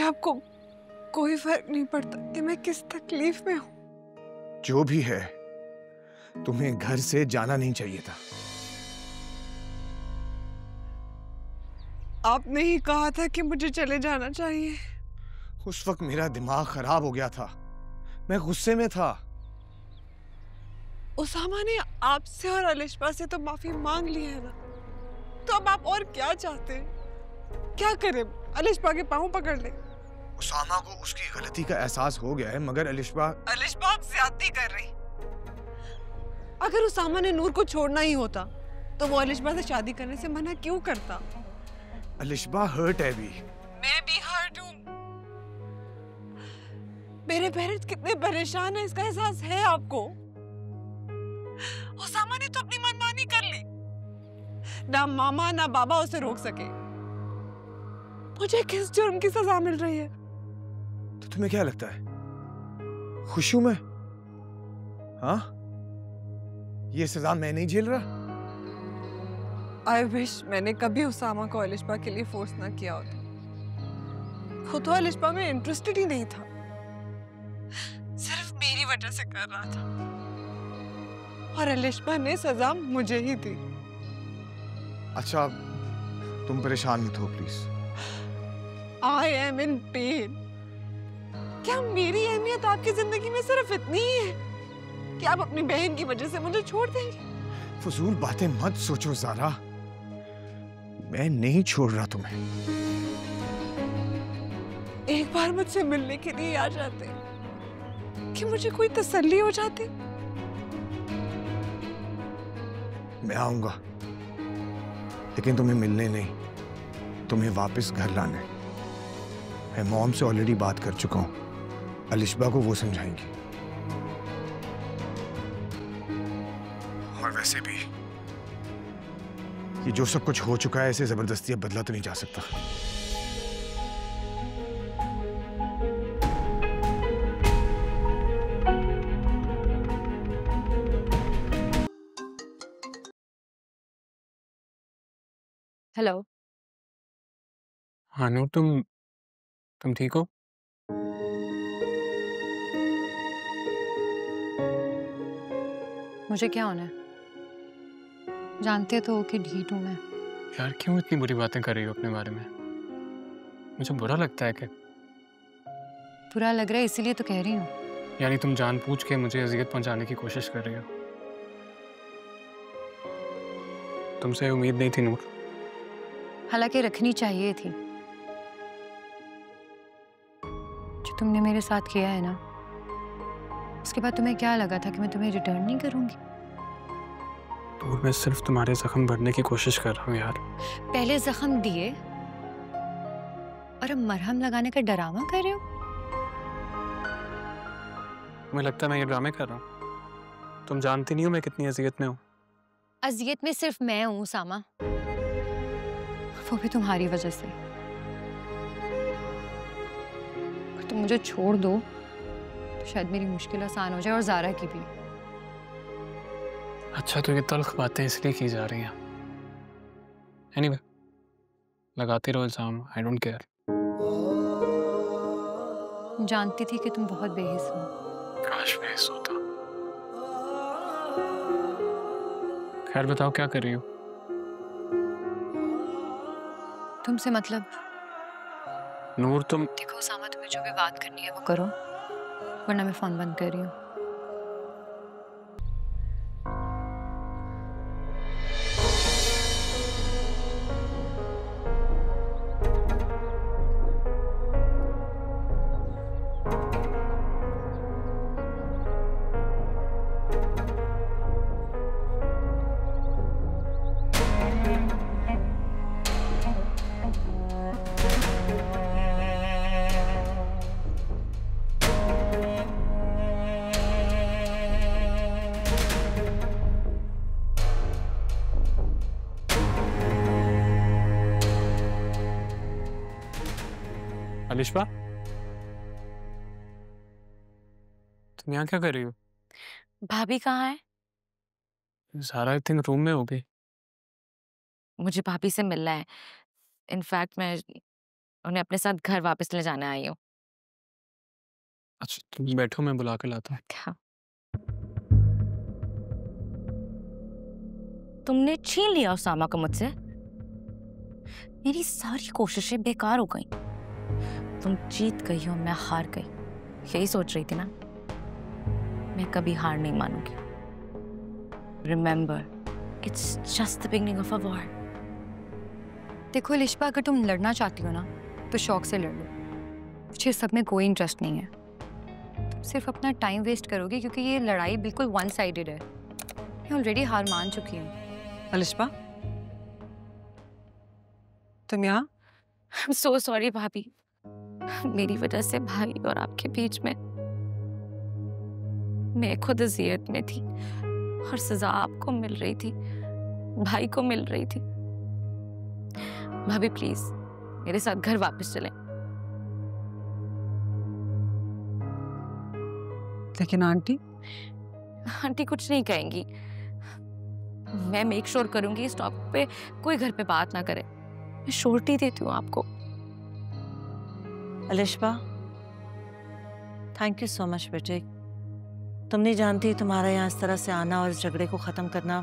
क्या आपको कोई फर्क नहीं पड़ता कि मैं किस तकलीफ में हूँ? जो भी है, तुम्हें घर से जाना नहीं चाहिए था। आपने ही कहा था कि मुझे चले जाना चाहिए। उस वक्त मेरा दिमाग खराब हो गया था, मैं गुस्से में था। उसामा ने आपसे और अलिशबा से तो माफी मांग ली है ना, तो अब आप और क्या चाहते हैं? क्या करें? अलिशबा के पांव पकड़ ले? उसामा को उसकी गलती का एहसास हो गया है, मगर अलिशबा अब ज्यादती कर रही। अगर उसामा ने नूर को छोड़ना ही होता तो वो अलिशबा से शादी करने से मना क्यों करता? अलिशबा हर्ट है भी। मैं भी हर्ट हूँ। मेरे पेरेंट्स कितने परेशान हैं, इसका एहसास है आपको? उसामा ने तो अपनी मनमानी कर ली। ना मामा ना बाबा उसे रोक सके। मुझे किस जुर्म की सजा मिल रही है? तो तुम्हें क्या लगता है, खुश हूं मैं? हाँ, ये सजा मैं नहीं झेल रहा। आई विश मैंने कभी उसामा को अलिशबा के लिए फोर्स ना किया होता। खुद तो अलिशबा में इंटरेस्टेड ही नहीं था, सिर्फ मेरी वजह से कर रहा था। और अलिशबा ने सजा मुझे ही दी। अच्छा, तुम परेशान मत हो please. I am in pen. क्या मेरी अहमियत आपकी जिंदगी में सिर्फ इतनी ही है कि आप अपनी बहन की वजह से मुझे छोड़ देंगे? फजूल बातें मत सोचो ज़ारा, मैं नहीं छोड़ रहा तुम्हें। एक बार मुझसे मिलने के लिए आ जाते कि मुझे कोई तसल्ली हो जाती। मैं आऊंगा, लेकिन तुम्हें मिलने नहीं, तुम्हें वापस घर लाने। मैं मॉम से ऑलरेडी बात कर चुका हूं, अलिशबा को वो समझाएंगी। और वैसे भी ये जो सब कुछ हो चुका है, इसे जबरदस्ती अब बदला तो नहीं जा सकता। हेलो। हाँ नूर, तुम ठीक हो? मुझे क्या होना है? जानते तो हो कि ढीठ हूं मैं। यार क्यों इतनी बुरी बातें कर रही हो अपने बारे में? मुझे बुरा लगता है कि बुरा लग रहा है इसीलिए तो कह रही हूँ। यानी तुम जानबूझ के मुझे अजियत पहुंचाने की कोशिश कर रही हो। तुमसे उम्मीद नहीं थी नूर। हालांकि रखनी चाहिए थी। जो तुमने मेरे साथ किया है ना, उसके बाद तुम्हें क्या लगा था कि मैं तुम्हें रिटर्न नहीं करूंगी? नूर, मैं सिर्फ तुम्हारे जख्म भरने की कोशिश कर रहा हूँ यार। पहले जख्म दिए और अब मरहम लगाने का डरामा कर रहे हो? तुम्हें लगता है मैं ये ड्रामे कर रहा हूँ? तुम जानती नहीं हो मैं कितनी अजियत में हूँ। अजियत में सिर्फ मैं हूँ सामा, वो भी तुम्हारी वजह से। अगर तुम मुझे छोड़ दो तो शायद मेरी मुश्किल आसान हो जाए, और ज़ारा की भी। अच्छा, तो ये तल्ख बातें इसलिए की जा रही हैं। एनीवे, लगाते रहो इल्जाम, आई डोंट केयर। जानती थी कि तुम बहुत बेहिस हो। काश मैं ऐसा होता। खैर बताओ, क्या कर रही हो? तुमसे मतलब? नूर तुम देखो सामा, तुम्हें जो भी बात करनी है वो करो, वरना मैं फोन बंद कर रही हूँ। अलिशबा, तुम यहाँ क्या कर रही हो? भाभी कहाँ है? सारा आई थिंक रूम में होगी। मुझे भाभी से मिलना है। इनफैक्ट मैं उन्हें अपने साथ घर वापस ले जाने आई हूँ। अच्छा तुम बैठो, मैं बुला के लाता हूँ। क्या तुमने छीन लिया उसामा को मुझसे? मेरी सारी कोशिशें बेकार हो गई। तुम जीत गई हो, मैं हार गई, यही सोच रही थी ना? मैं कभी हार नहीं मानूंगी। Remember, it's just the beginning of a war. देखो लिशबा, अगर तुम लड़ना चाहती हो ना तो शौक से लड़ लो, मुझे सब में कोई इंटरेस्ट नहीं है। तुम सिर्फ अपना टाइम वेस्ट करोगे क्योंकि ये लड़ाई बिल्कुल वन साइडेड है। मैं ऑलरेडी हार मान चुकी हूँ। अलिशबा, तुम यहाँ? आई एम सो सॉरी भाभी, मेरी वजह से भाई और आपके बीच में मैं खुद अजियत में थी और सजा आपको मिल रही थी, भाई को मिल रही थी। भाभी प्लीज मेरे साथ घर वापस चलें। लेकिन आंटी? आंटी कुछ नहीं कहेंगी। मैं मेक श्योर करूंगी इस टॉपिक पे कोई घर पे बात ना करे। मैं श्योरिटी देती हूँ आपको। Alishba, thank you so much बेटे। तुम नहीं जानती तुम्हारा यहाँ इस तरह से आना और इस झगड़े को ख़त्म करना,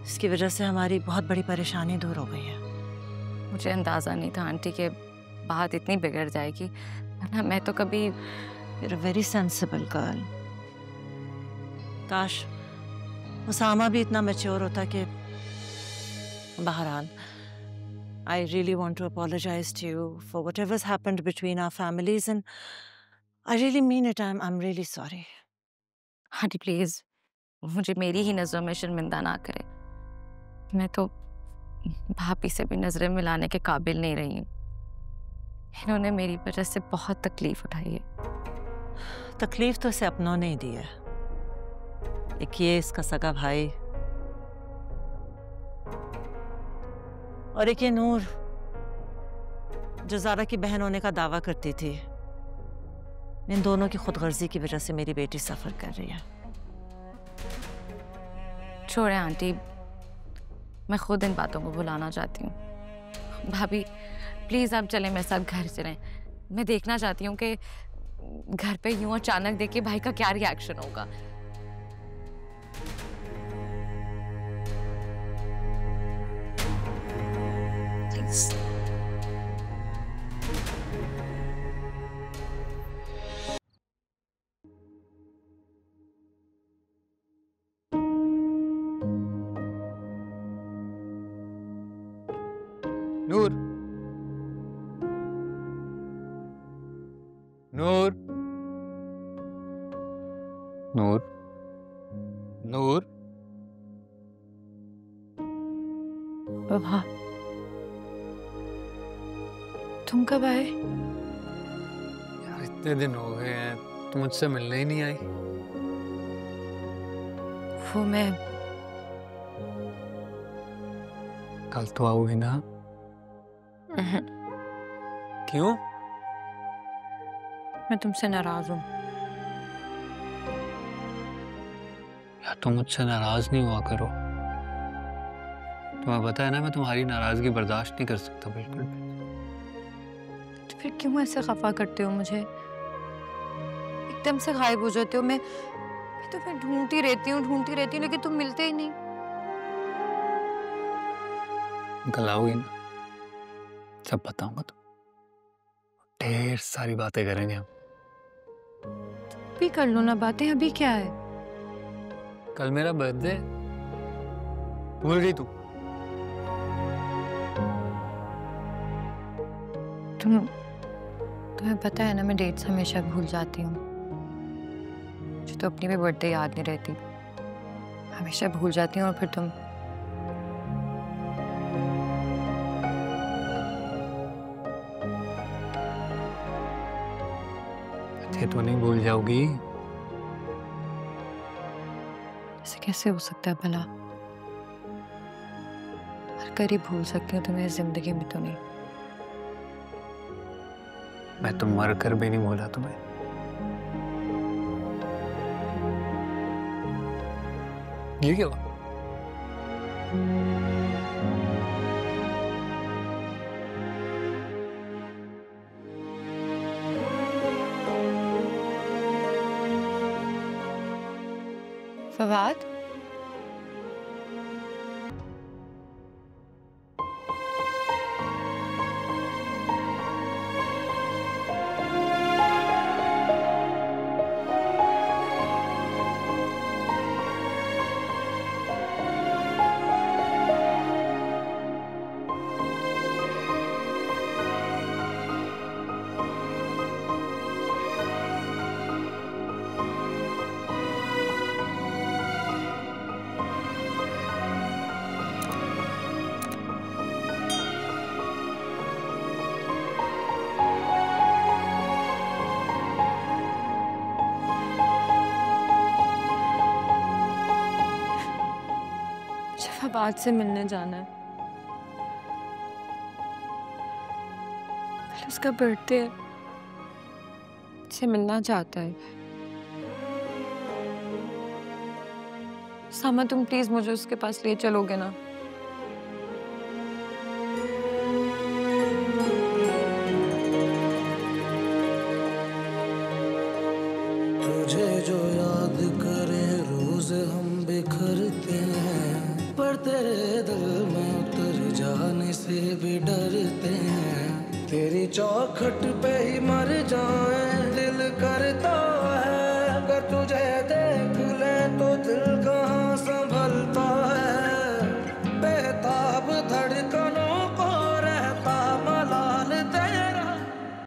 इसकी वजह से हमारी बहुत बड़ी परेशानी दूर हो गई है। मुझे अंदाज़ा नहीं था आंटी के बात इतनी बिगड़ जाएगी, वरना मैं तो कभी। You're a very sensible girl. काश उसामा भी इतना मैच्योर होता कि। बहरहाल, I really want to apologize to you for whatever's happened between our families, and I really mean it. I'm really sorry. Aunty please मुझे मेरी ही नजरों में शर्मिंदा ना करे। मैं तो भाभी से भी नजरें मिलाने के काबिल नहीं रही हूँ। इन्होंने मेरी वजह से बहुत तकलीफ उठाई है। तकलीफ तो इसे अपनों ने ही दी है। एक ये इसका सगा भाई और एक ये नूर जो ज़ारा की बहन होने का दावा करती थी। इन दोनों की खुदगर्जी की वजह से मेरी बेटी सफर कर रही है। छोड़े आंटी, मैं खुद इन बातों को भुलाना चाहती हूँ। भाभी प्लीज आप चलें, मेरे साथ घर चलें। मैं देखना चाहती हूँ कि घर पे यूं अचानक देख के भाई का क्या रिएक्शन होगा। प्लीज। नूर, नूर, नूर, नूर। बाबा, तुम कब आए? यार इतने दिन हो गए हैं, तुम मुझसे मिलने ही नहीं आई। वो मैं कल तो आओगी ना? क्यों? मैं तुमसे नाराज हूँ। यार तुम मुझसे नाराज नहीं हुआ करो। तुम्हें पता है ना, मैं तुम्हारी नाराजगी बर्दाश्त नहीं कर सकता बिल्कुल भी। तो फिर क्यों ऐसे खफा करते हो मुझे? एकदम से गायब हो जाते हो। मैं तो फिर ढूंढती रहती हूँ लेकिन तुम मिलते ही नहीं। कल आओगी ना, सब बताऊंगा। तुम ढेर सारी बातें करेंगे हम। भी कर लो ना बातें, अभी क्या है? कल मेरा बर्थडे, भूल गई तू? तुम्हें पता है ना, मैं डेट्स हमेशा भूल जाती हूँ। मुझे तो अपनी भी बर्थडे याद नहीं रहती, हमेशा भूल जाती हूँ। और फिर तुम तो नहीं भूल जाओगी? ऐसे कैसे हो सकता है भला? हर करीब भूल सकती हूँ, तुम्हें जिंदगी में तो नहीं। मैं तो मर कर भी नहीं भूला तुम्हें। ये क्या हुआ? फवाद, फवाद से मिलने जाना है। कल उसका बर्थडे है, उससे मिलना चाहता है। सामा, तुम प्लीज मुझे उसके पास ले चलोगे ना? तुझे जो याद करे रोज हम बिखरते हैं, पर तेरे दिल में उतर जाने से भी डरते हैं। तेरी चौखट पे ही मर जाए दिल करता